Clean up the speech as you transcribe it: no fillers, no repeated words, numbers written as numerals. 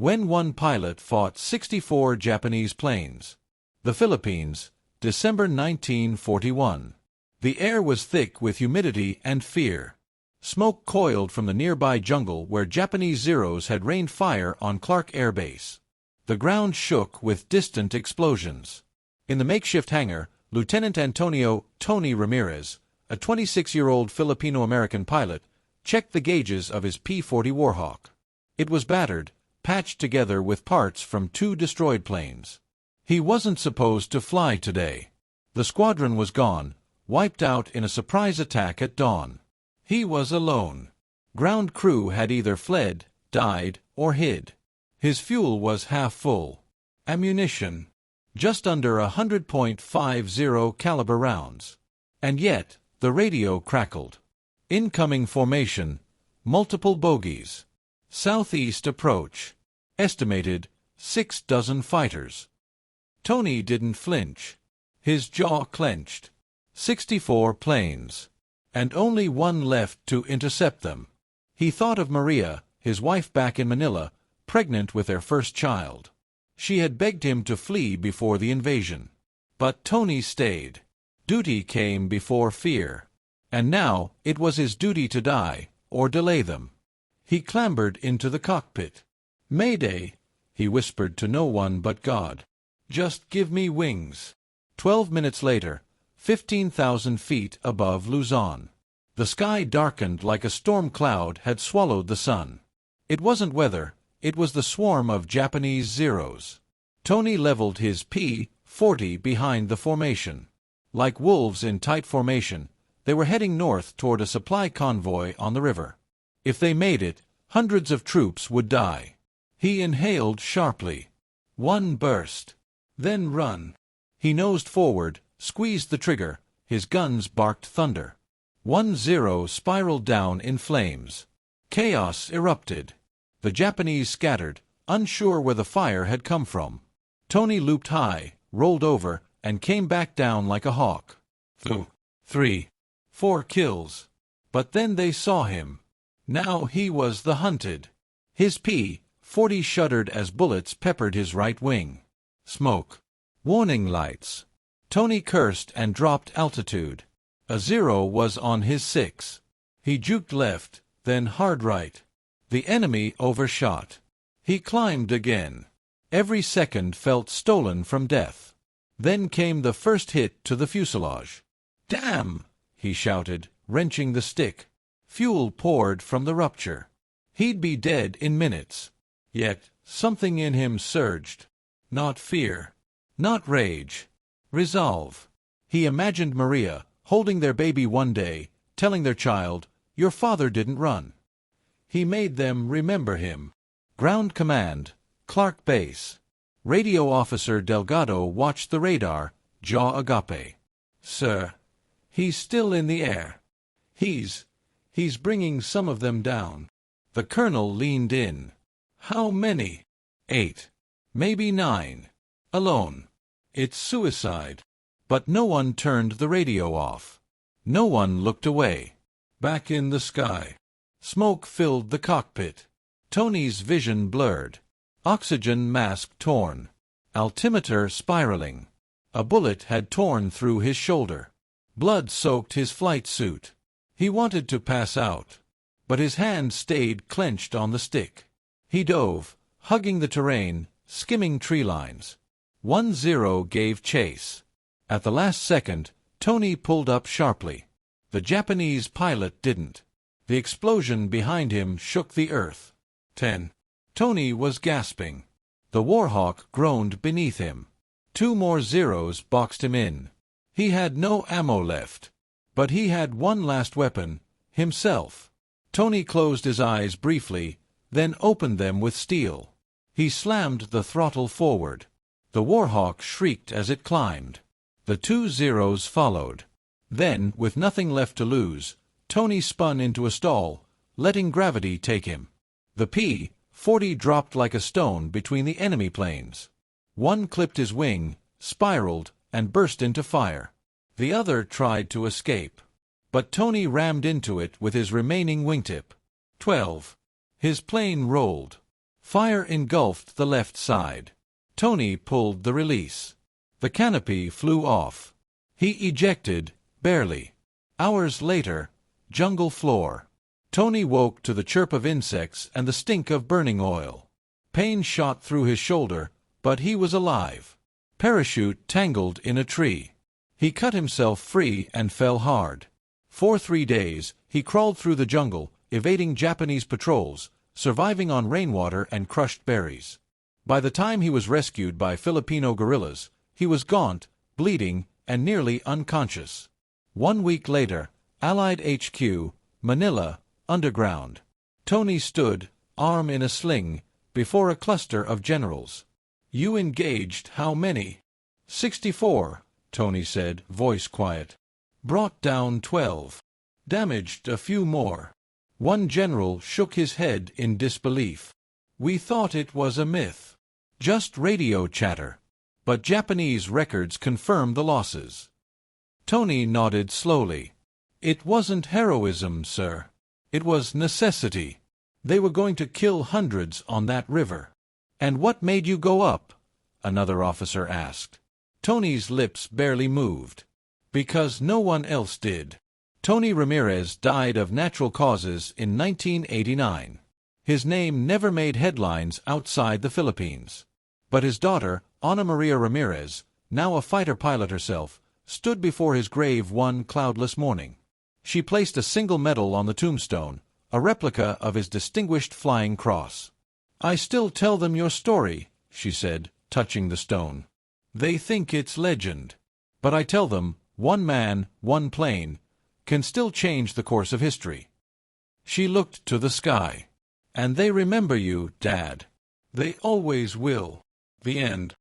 when one pilot fought 64 Japanese planes. The Philippines, December 1941. The air was thick with humidity and fear. Smoke coiled from the nearby jungle where Japanese Zeros had rained fire on Clark Air Base. The ground shook with distant explosions. In the makeshift hangar, Lieutenant Antonio "Tony" Ramirez, a 26-year-old Filipino-American pilot, checked the gauges of his P-40 Warhawk. It was battered, patched together with parts from 2 destroyed planes. He wasn't supposed to fly today. The squadron was gone, wiped out in a surprise attack at dawn. He was alone. Ground crew had either fled, died, or hid. His fuel was half full. Ammunition, just under 100.50 caliber rounds. And yet, the radio crackled. Incoming formation, multiple bogies. Southeast approach. Estimated 6 dozen fighters. Tony didn't flinch. His jaw clenched. 64 planes. And only one left to intercept them. He thought of Maria, his wife back in Manila, pregnant with their first child. She had begged him to flee before the invasion. But Tony stayed. Duty came before fear. And now it was his duty to die, or delay them. He clambered into the cockpit. "Mayday," he whispered to no one but God. "Just give me wings." 12 minutes later, 15,000 feet above Luzon. The sky darkened like a storm cloud had swallowed the sun. It wasn't weather, it was the swarm of Japanese Zeros. Tony leveled his P-40 behind the formation. Like wolves in tight formation, they were heading north toward a supply convoy on the river. If they made it, hundreds of troops would die. He inhaled sharply. One burst. Then run. He nosed forward, squeezed the trigger, his guns barked thunder. 1 Zero spiraled down in flames. Chaos erupted. The Japanese scattered, unsure where the fire had come from. Tony looped high, rolled over, and came back down like a hawk. 2, 3, 4 kills. But then they saw him. Now he was the hunted. His P-40 shuddered as bullets peppered his right wing. Smoke. Warning lights. Tony cursed and dropped altitude. A Zero was on his 6. He juked left, then hard right. The enemy overshot. He climbed again. Every second felt stolen from death. Then came the first hit to the fuselage. "Damn!" he shouted, wrenching the stick. Fuel poured from the rupture. He'd be dead in minutes. Yet something in him surged. Not fear. Not rage. Resolve. He imagined Maria, holding their baby one day, telling their child, "Your father didn't run." He made them remember him. Ground Command, Clark Base. Radio Officer Delgado watched the radar, jaw agape. "Sir, he's still in the air. He's bringing some of them down." The colonel leaned in. "How many?" 8. Maybe 9. Alone. It's suicide." But no one turned the radio off. No one looked away. Back in the sky. Smoke filled the cockpit. Tony's vision blurred. Oxygen mask torn. Altimeter spiraling. A bullet had torn through his shoulder. Blood soaked his flight suit. He wanted to pass out. But his hand stayed clenched on the stick. He dove, hugging the terrain, skimming tree lines. 1 Zero gave chase. At the last second, Tony pulled up sharply. The Japanese pilot didn't. The explosion behind him shook the earth. 10. Tony was gasping. The Warhawk groaned beneath him. 2 more Zeros boxed him in. He had no ammo left. But he had one last weapon, himself. Tony closed his eyes briefly, then opened them with steel. He slammed the throttle forward. The Warhawk shrieked as it climbed. The 2 Zeros followed. Then, with nothing left to lose, Tony spun into a stall, letting gravity take him. The P-40 dropped like a stone between the enemy planes. One clipped his wing, spiraled, and burst into fire. The other tried to escape. But Tony rammed into it with his remaining wingtip. 12. His plane rolled. Fire engulfed the left side. Tony pulled the release. The canopy flew off. He ejected, barely. Hours later, jungle floor. Tony woke to the chirp of insects and the stink of burning oil. Pain shot through his shoulder, but he was alive. Parachute tangled in a tree. He cut himself free and fell hard. For 3 days, he crawled through the jungle, evading Japanese patrols, surviving on rainwater and crushed berries. By the time he was rescued by Filipino guerrillas, he was gaunt, bleeding, and nearly unconscious. 1 week later, Allied HQ, Manila, underground. Tony stood, arm in a sling, before a cluster of generals. "You engaged how many?" 64, Tony said, voice quiet. "Brought down 12. Damaged a few more." One general shook his head in disbelief. "We thought it was a myth. Just radio chatter. But Japanese records confirm the losses." Tony nodded slowly. "It wasn't heroism, sir. It was necessity. They were going to kill hundreds on that river." "And what made you go up?" another officer asked. Tony's lips barely moved. "Because no one else did." Tony Ramirez died of natural causes in 1989. His name never made headlines outside the Philippines. But his daughter, Ana Maria Ramirez, now a fighter pilot herself, stood before his grave one cloudless morning. She placed a single medal on the tombstone, a replica of his distinguished flying cross. "I still tell them your story," she said, touching the stone. "They think it's legend. But I tell them, one man, one plane, can still change the course of history." She looked to the sky. "And they remember you, Dad. They always will." The end.